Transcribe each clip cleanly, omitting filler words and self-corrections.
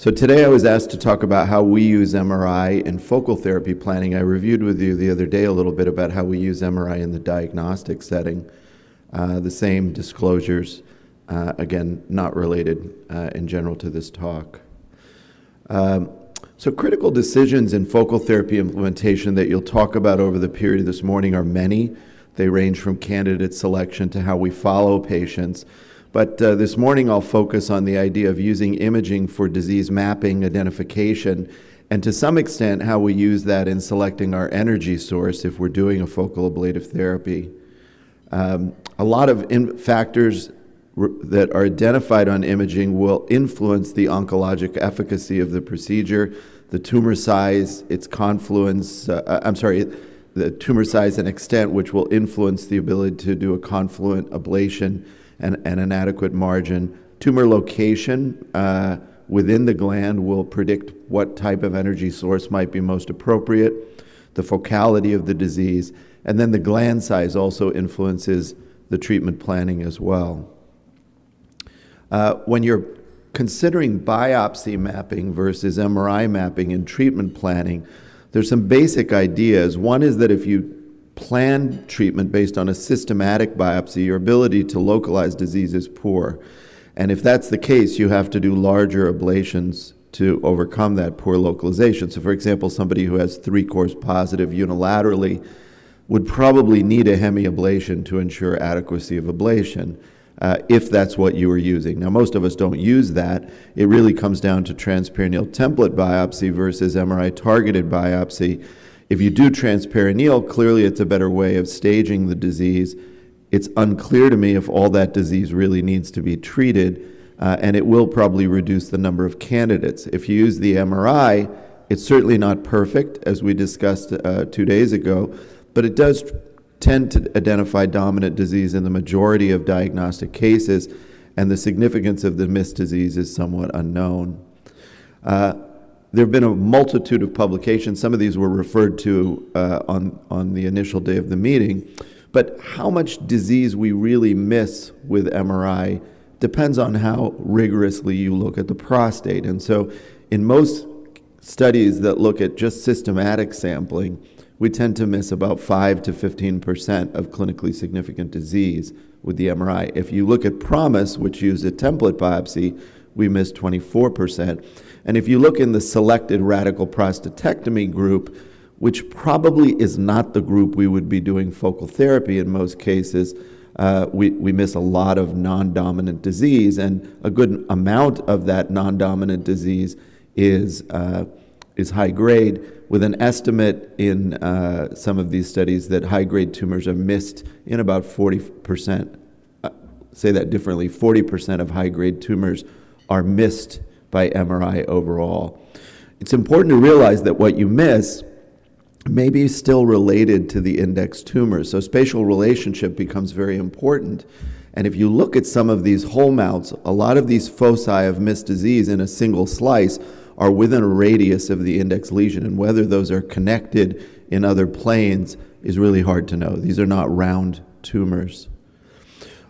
So today I was asked to talk about how we use MRI in focal therapy planning. I reviewed with you the other day a little bit about how we use MRI in the diagnostic setting. The same disclosures, again, not related in general to this talk. So critical decisions in focal therapy implementation that you'll talk about over the period this morning are many. They range from candidate selection to how we follow patients. But this morning I'll focus on the idea of using imaging for disease mapping, identification, and to some extent how we use that in selecting our energy source if we're doing a focal ablative therapy. A lot of factors that are identified on imaging will influence the oncologic efficacy of the procedure, the tumor size, its confluence, the tumor size and extent, which will influence the ability to do a confluent ablation and an adequate margin. Tumor location within the gland will predict what type of energy source might be most appropriate, the focality of the disease, and then the gland size also influences the treatment planning as well. When you're considering biopsy mapping versus MRI mapping in treatment planning, there's some basic ideas. One is that if you plan treatment based on a systematic biopsy, your ability to localize disease is poor. And if that's the case, you have to do larger ablations to overcome that poor localization. So for example, somebody who has 3-course positive unilaterally would probably need a hemiablation to ensure adequacy of ablation, if that's what you were using. Now, most of us don't use that. It really comes down to transperineal template biopsy versus MRI-targeted biopsy. If you do transperineal, clearly it's a better way of staging the disease. It's unclear to me if all that disease really needs to be treated, and it will probably reduce the number of candidates. If you use the MRI, it's certainly not perfect, as we discussed 2 days ago, but it does tend to identify dominant disease in the majority of diagnostic cases, and the significance of the missed disease is somewhat unknown. There have been a multitude of publications. Some of these were referred to on the initial day of the meeting, but how much disease we really miss with MRI depends on how rigorously you look at the prostate. And so in most studies that look at just systematic sampling, we tend to miss about 5 to 15% of clinically significant disease with the MRI. If you look at PROMISE, which used a template biopsy, we missed 24%. And if you look in the selected radical prostatectomy group, which probably is not the group we would be doing focal therapy in most cases, we miss a lot of non-dominant disease, and a good amount of that non-dominant disease is high grade, with an estimate in some of these studies that high-grade tumors are missed in about 40%. Say that differently, 40% of high-grade tumors are missed by MRI overall. It's important to realize that what you miss may be still related to the index tumors, so spatial relationship becomes very important. And if you look at some of these whole mounts, a lot of these foci of missed disease in a single slice are within a radius of the index lesion, and whether those are connected in other planes is really hard to know. These are not round tumors.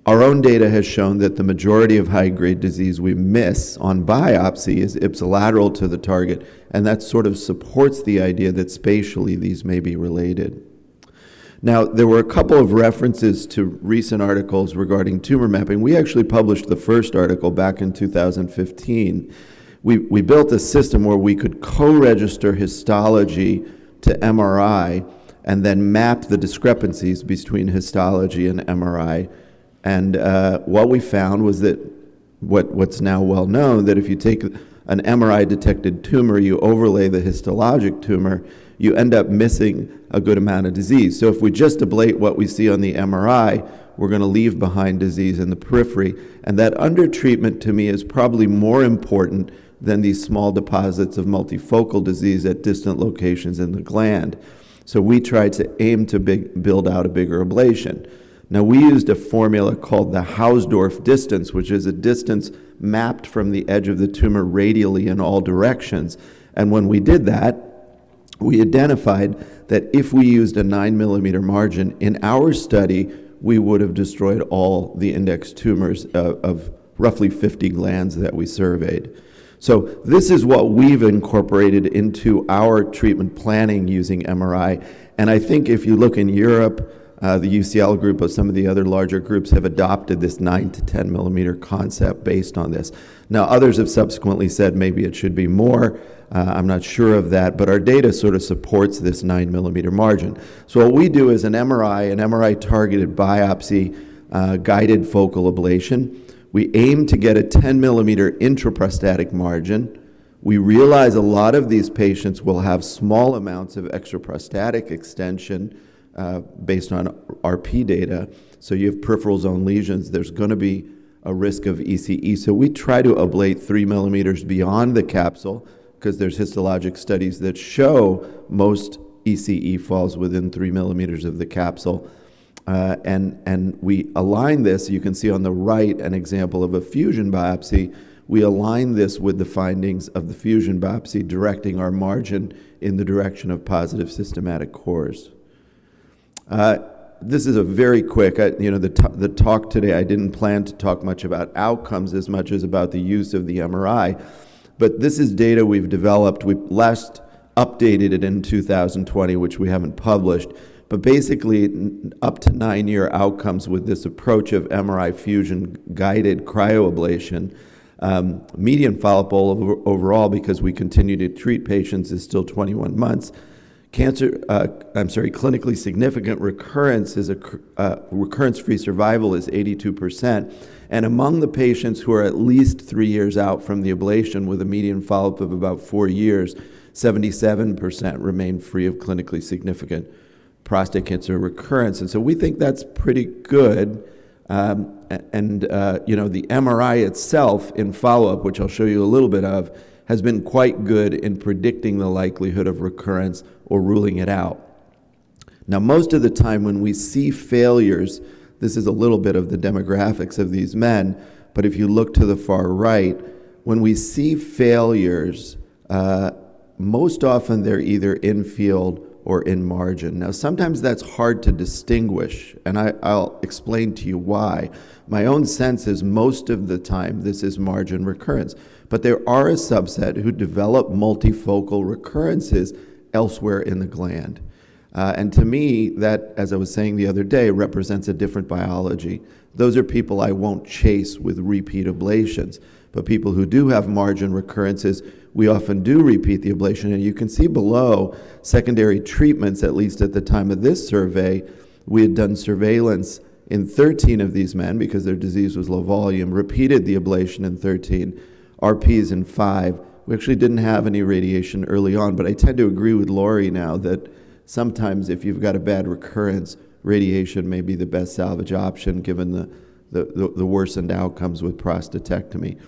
Our own data has shown that the majority of high-grade disease we miss on biopsy is ipsilateral to the target, and that sort of supports the idea that spatially these may be related. Now, there were a couple of references to recent articles regarding tumor mapping. We actually published the first article back in 2015. We built a system where we could co-register histology to MRI and then map the discrepancies between histology and MRI. And what we found was that what's now well known, that if you take an MRI-detected tumor, you overlay the histologic tumor, you end up missing a good amount of disease. So if we just ablate what we see on the MRI, we're going to leave behind disease in the periphery. And that undertreatment, to me, is probably more important than these small deposits of multifocal disease at distant locations in the gland. So we tried to aim to build out a bigger ablation. Now, we used a formula called the Hausdorff distance, which is a distance mapped from the edge of the tumor radially in all directions. And when we did that, we identified that if we used a 9mm margin in our study, we would have destroyed all the index tumors of roughly 50 glands that we surveyed. So this is what we've incorporated into our treatment planning using MRI. And I think if you look in Europe, the UCL group or some of the other larger groups have adopted this 9 to 10 millimeter concept based on this. Now, others have subsequently said maybe it should be more. I'm not sure of that, but our data sort of supports this 9 millimeter margin. So what we do is an MRI-targeted biopsy guided focal ablation. We aim to get a 10 millimeter intraprostatic margin. We realize a lot of these patients will have small amounts of extraprostatic extension based on RP data. So you have peripheral zone lesions, there's going to be a risk of ECE. So we try to ablate 3 millimeters beyond the capsule because there's histologic studies that show most ECE falls within 3 millimeters of the capsule. And we align this, you can see on the right an example of a fusion biopsy. We align this with the findings of the fusion biopsy, directing our margin in the direction of positive systematic cores. This is a very quick, the talk today, I didn't plan to talk much about outcomes as much as about the use of the MRI, but this is data we've developed. We last updated it in 2020, which we haven't published. But basically, up to 9-year outcomes with this approach of MRI fusion-guided cryoablation. Median follow-up overall, because we continue to treat patients, is still 21 months. Clinically significant recurrence is recurrence-free survival is 82%. And among the patients who are at least 3 years out from the ablation with a median follow-up of about 4 years, 77% remain free of clinically significant prostate cancer recurrence. And so we think that's pretty good. The MRI itself in follow-up, which I'll show you a little bit of, has been quite good in predicting the likelihood of recurrence or ruling it out. Now, most of the time when we see failures, this is a little bit of the demographics of these men, but if you look to the far right, when we see failures, most often they're either in field or in margin. Now, sometimes that's hard to distinguish, and I'll explain to you why. My own sense is most of the time this is margin recurrence, but there are a subset who develop multifocal recurrences elsewhere in the gland. And to me, that, as I was saying the other day, represents a different biology. Those are people I won't chase with repeat ablations, but people who do have margin recurrences, we often do repeat the ablation. And you can see below secondary treatments, at least at the time of this survey. We had done surveillance in 13 of these men because their disease was low volume, repeated the ablation in 13, RPs in 5. We actually didn't have any radiation early on, but I tend to agree with Lori now that sometimes if you've got a bad recurrence, radiation may be the best salvage option given the worsened outcomes with prostatectomy.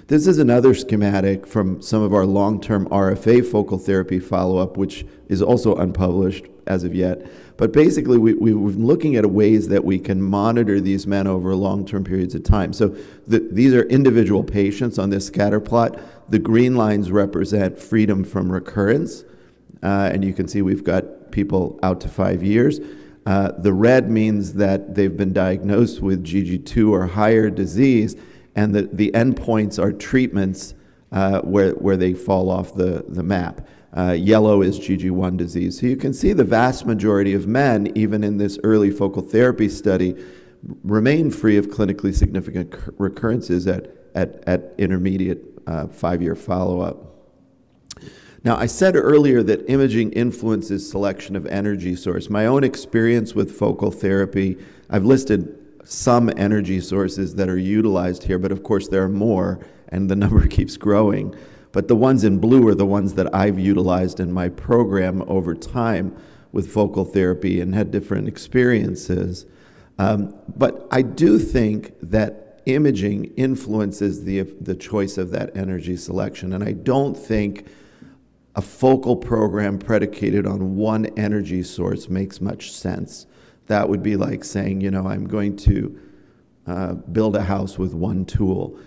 This is another schematic from some of our long-term RFA focal therapy follow-up, which is also unpublished as of yet. But basically, we've been looking at ways that we can monitor these men over long-term periods of time. So these are individual patients on this scatter plot. The green lines represent freedom from recurrence. And you can see we've got people out to 5 years. The red means that they've been diagnosed with GG2 or higher disease, and the endpoints are treatments where they fall off the map. Yellow is GG1 disease. So you can see the vast majority of men, even in this early focal therapy study, remain free of clinically significant recurrences at intermediate 5-year follow-up. Now, I said earlier that imaging influences selection of energy source. My own experience with focal therapy, I've listed some energy sources that are utilized here, but of course there are more, and the number keeps growing. But the ones in blue are the ones that I've utilized in my program over time with focal therapy and had different experiences. But I do think that imaging influences the choice of that energy selection, and I don't think a focal program predicated on one energy source makes much sense. That would be like saying, I'm going to build a house with one tool.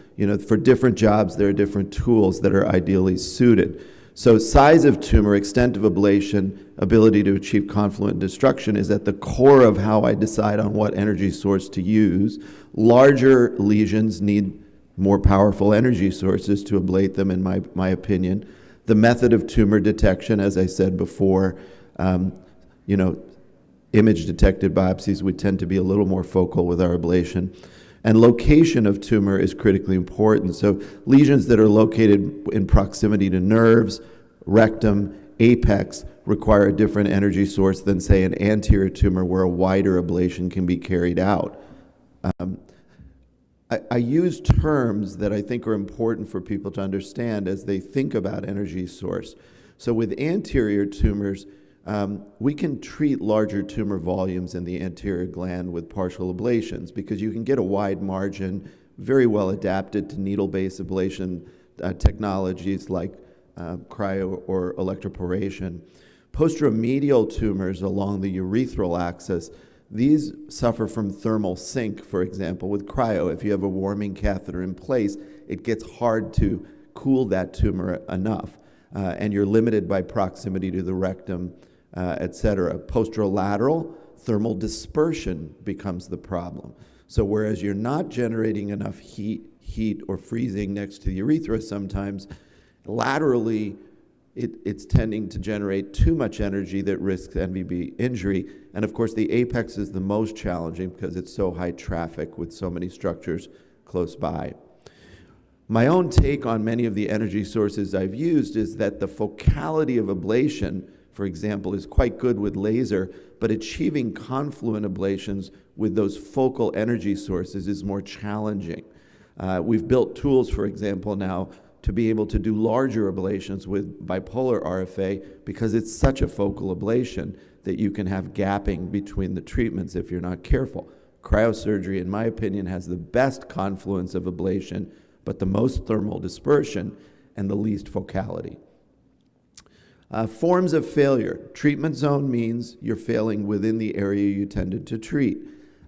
For different jobs, there are different tools that are ideally suited. So size of tumor, extent of ablation, ability to achieve confluent destruction is at the core of how I decide on what energy source to use. Larger lesions need more powerful energy sources to ablate them, in my opinion. The method of tumor detection, as I said before, image-detected biopsies, we tend to be a little more focal with our ablation. And location of tumor is critically important. So lesions that are located in proximity to nerves, rectum, apex, require a different energy source than, say, an anterior tumor where a wider ablation can be carried out. I use terms that I think are important for people to understand as they think about energy source. So with anterior tumors, we can treat larger tumor volumes in the anterior gland with partial ablations because you can get a wide margin, very well adapted to needle-based ablation technologies like cryo or electroporation. Posteromedial tumors along the urethral axis, these suffer from thermal sink, for example, with cryo. If you have a warming catheter in place, it gets hard to cool that tumor enough, and you're limited by proximity to the rectum, et cetera. Posterolateral, thermal dispersion becomes the problem. So whereas you're not generating enough heat or freezing next to the urethra sometimes, laterally, it's tending to generate too much energy that risks NVB injury. And of course, the apex is the most challenging because it's so high traffic with so many structures close by. My own take on many of the energy sources I've used is that the focality of ablation, for example, is quite good with laser, but achieving confluent ablations with those focal energy sources is more challenging. We've built tools, for example, now to be able to do larger ablations with bipolar RFA because it's such a focal ablation that you can have gapping between the treatments if you're not careful. Cryosurgery, in my opinion, has the best confluence of ablation, but the most thermal dispersion and the least focality. Forms of failure. Treatment zone means you're failing within the area you tended to treat,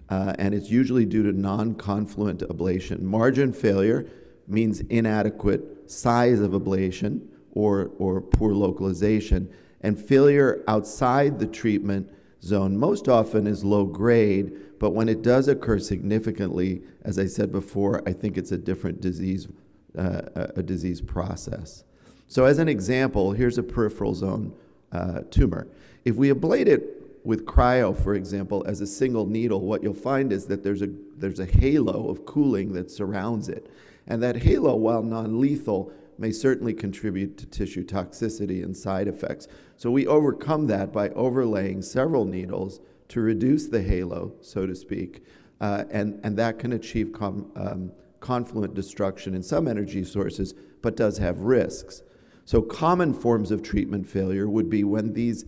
and it's usually due to non-confluent ablation. Margin failure means inadequate size of ablation or poor localization. And failure outside the treatment zone most often is low grade, but when it does occur significantly, as I said before, I think it's a different disease, a disease process. So as an example, here's a peripheral zone tumor. If we ablate it with cryo, for example, as a single needle, what you'll find is that there's a halo of cooling that surrounds it. And that halo, while non-lethal, may certainly contribute to tissue toxicity and side effects. So we overcome that by overlaying several needles to reduce the halo, so to speak, and that can achieve confluent destruction in some energy sources, but does have risks. So common forms of treatment failure would be when these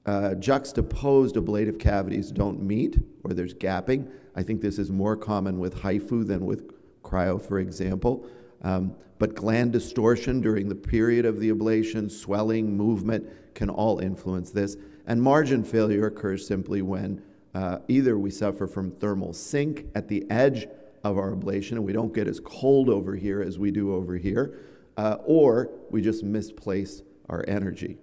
juxtaposed ablative cavities don't meet or there's gapping. I think this is more common with HIFU than with cryo, for example. But gland distortion during the period of the ablation, swelling, movement can all influence this. And margin failure occurs simply when either we suffer from thermal sink at the edge of our ablation and we don't get as cold over here as we do over here, or we just misplace our energy.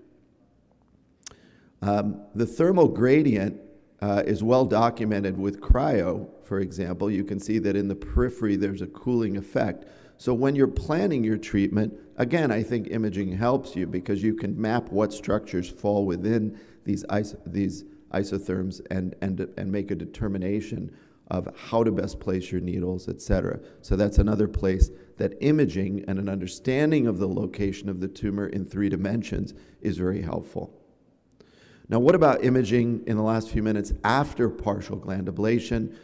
The thermal gradient is well documented with cryo, for example. You can see that in the periphery there's a cooling effect. So when you're planning your treatment, again, I think imaging helps you because you can map what structures fall within these isotherms and make a determination of how to best place your needles, et cetera. So that's another place that imaging and an understanding of the location of the tumor in 3 dimensions is very helpful. Now, what about imaging in the last few minutes after partial gland ablation?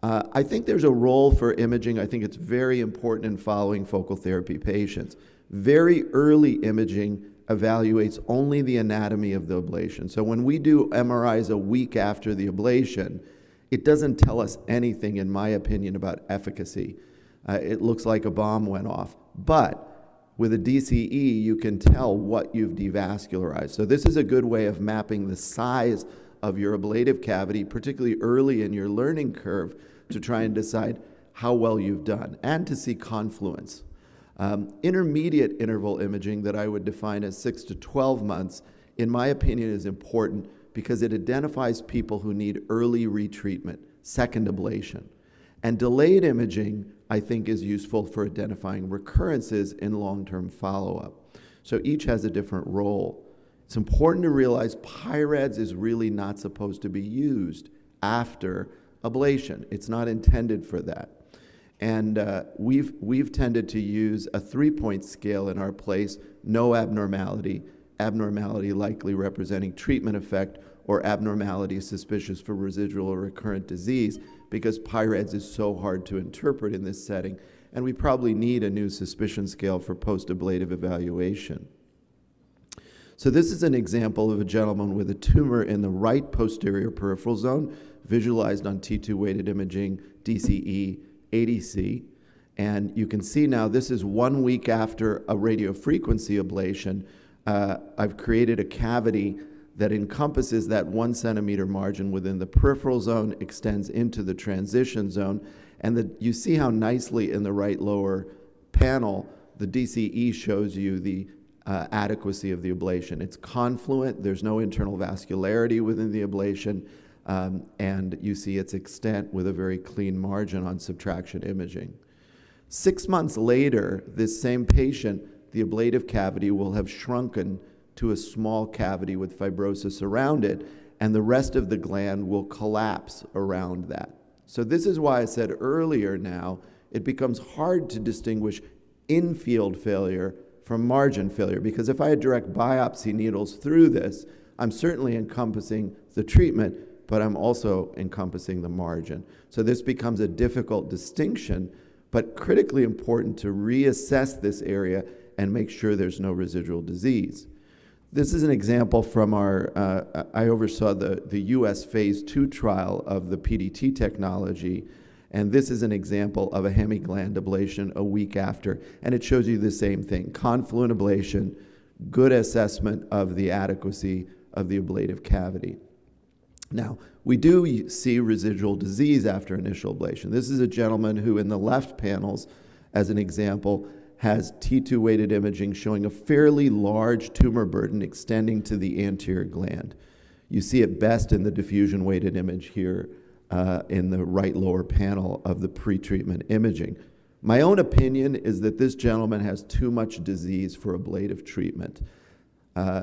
I think there's a role for imaging. I think it's very important in following focal therapy patients. Very early imaging evaluates only the anatomy of the ablation. So when we do MRIs a week after the ablation, it doesn't tell us anything, in my opinion, about efficacy. It looks like a bomb went off. But with a DCE, you can tell what you've devascularized. So this is a good way of mapping the size of your ablative cavity, particularly early in your learning curve, to try and decide how well you've done and to see confluence. Intermediate interval imaging that I would define as 6 to 12 months, in my opinion, is important because it identifies people who need early retreatment, second ablation. And delayed imaging I think is useful for identifying recurrences in long-term follow-up. So each has a different role. It's important to realize PI-RADS is really not supposed to be used after ablation. It's not intended for that. And we've tended to use a 3-point scale in our place: no abnormality, abnormality likely representing treatment effect, or abnormality suspicious for residual or recurrent disease, because PI-RADS is so hard to interpret in this setting, and we probably need a new suspicion scale for post-ablative evaluation. So this is an example of a gentleman with a tumor in the right posterior peripheral zone, visualized on T2 weighted imaging, DCE, ADC. And you can see now this is 1 week after a radiofrequency ablation. I've created a cavity that encompasses that 1 centimeter margin within the peripheral zone, extends into the transition zone, and you see how nicely in the right lower panel, the DCE shows you the adequacy of the ablation. It's confluent, there's no internal vascularity within the ablation, and you see its extent with a very clean margin on subtraction imaging. 6 months later, this same patient, the ablative cavity will have shrunken to a small cavity with fibrosis around it, and the rest of the gland will collapse around that. So this is why I said earlier now, it becomes hard to distinguish in-field failure from margin failure, because if I had direct biopsy needles through this, I'm certainly encompassing the treatment, but I'm also encompassing the margin. So this becomes a difficult distinction, but critically important to reassess this area and make sure there's no residual disease. This is an example from I oversaw the US phase 2 trial of the PDT technology, and this is an example of a hemigland ablation a week after, and it shows you the same thing: confluent ablation, good assessment of the adequacy of the ablative cavity. Now, we do see residual disease after initial ablation. This is a gentleman who, in the left panels, as an example, has T2 weighted imaging showing a fairly large tumor burden extending to the anterior gland. You see it best in the diffusion weighted image here in the right lower panel of the pre-treatment imaging. My own opinion is that this gentleman has too much disease for ablative treatment.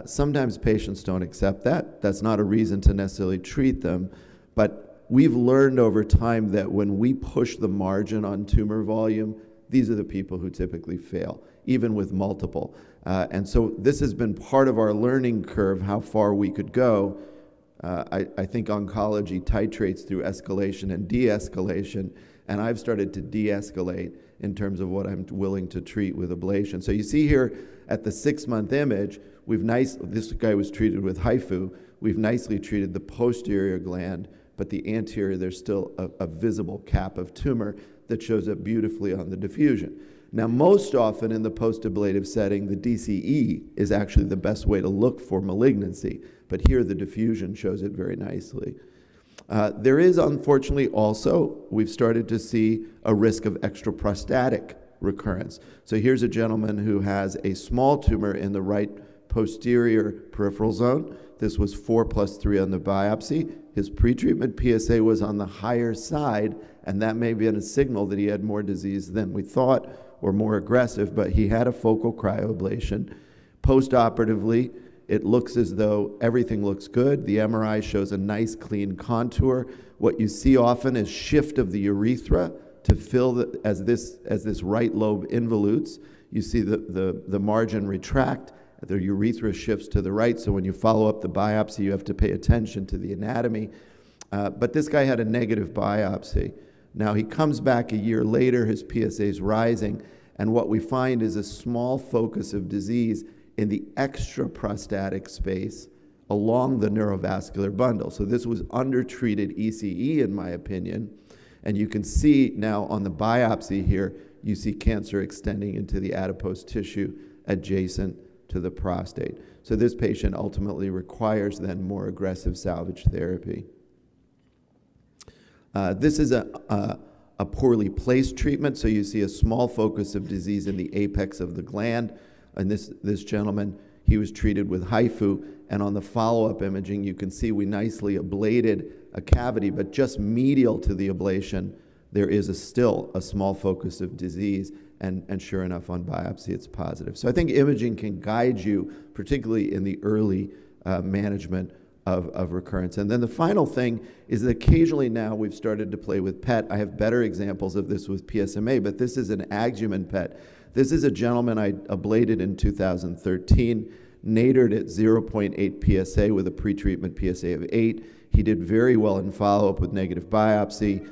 Sometimes patients don't accept that. That's not a reason to necessarily treat them, but we've learned over time that when we push the margin on tumor volume, these are the people who typically fail, even with multiple. And so this has been part of our learning curve, how far we could go. I think oncology titrates through escalation and de-escalation, and I've started to de-escalate in terms of what I'm willing to treat with ablation. So you see here at the 6-month image, this guy was treated with HIFU. We've nicely treated the posterior gland, but the anterior, there's still a visible cap of tumor that shows up beautifully on the diffusion. Now, most often in the post-ablative setting, the DCE is actually the best way to look for malignancy, but here the diffusion shows it very nicely. There is, unfortunately, also, we've started to see a risk of extraprostatic recurrence. So here's a gentleman who has a small tumor in the right posterior peripheral zone. This was 4+3 on the biopsy. His pretreatment PSA was on the higher side, and that may be a signal that he had more disease than we thought or more aggressive, but he had a focal cryoablation. Post-operatively, it looks as though everything looks good. The MRI shows a nice clean contour. What you see often is shift of the urethra to fill as this right lobe involutes. You see the margin retract. The urethra shifts to the right, so when you follow up the biopsy, you have to pay attention to the anatomy. But this guy had a negative biopsy. Now, he comes back a year later, his PSA is rising, and what we find is a small focus of disease in the extraprostatic space along the neurovascular bundle. So this was undertreated ECE, in my opinion, and you can see now on the biopsy here, you see cancer extending into the adipose tissue adjacent to the prostate. So this patient ultimately requires then more aggressive salvage therapy. This is a poorly placed treatment, so you see a small focus of disease in the apex of the gland. And this gentleman, he was treated with HIFU, and on the follow-up imaging, you can see we nicely ablated a cavity, but just medial to the ablation, there is still a small focus of disease, and sure enough, on biopsy, it's positive. So I think imaging can guide you, particularly in the early management of recurrence. And then the final thing is that occasionally now we've started to play with PET. I have better examples of this with PSMA, but this is an Agguman PET. This is a gentleman I ablated in 2013, nadired at 0.8 PSA with a pretreatment PSA of 8. He did very well in follow-up with negative biopsy.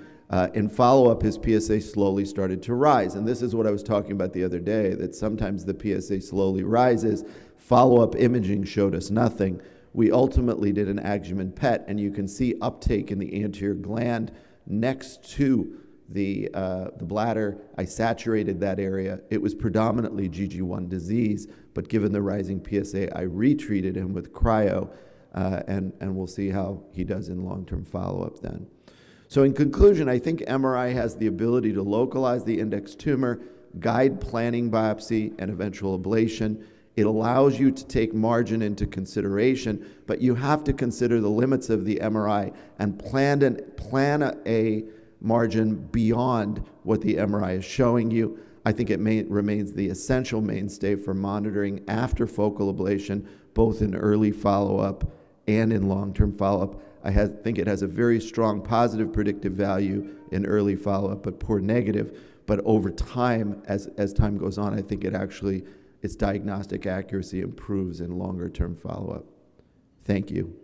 In follow-up, his PSA slowly started to rise. And this is what I was talking about the other day, that sometimes the PSA slowly rises. Follow-up imaging showed us nothing. We ultimately did an Agguman PET, and you can see uptake in the anterior gland next to the bladder. I saturated that area. It was predominantly GG1 disease, but given the rising PSA, I retreated him with cryo, and we'll see how he does in long-term follow-up then. So in conclusion, I think MRI has the ability to localize the index tumor, guide planning biopsy and eventual ablation. It allows you to take margin into consideration, but you have to consider the limits of the MRI and plan a margin beyond what the MRI is showing you. I think it remains the essential mainstay for monitoring after focal ablation, both in early follow-up and in long-term follow-up. I think it has a very strong positive predictive value in early follow-up, but poor negative. But over time, as time goes on, I think its diagnostic accuracy improves in longer-term follow-up. Thank you.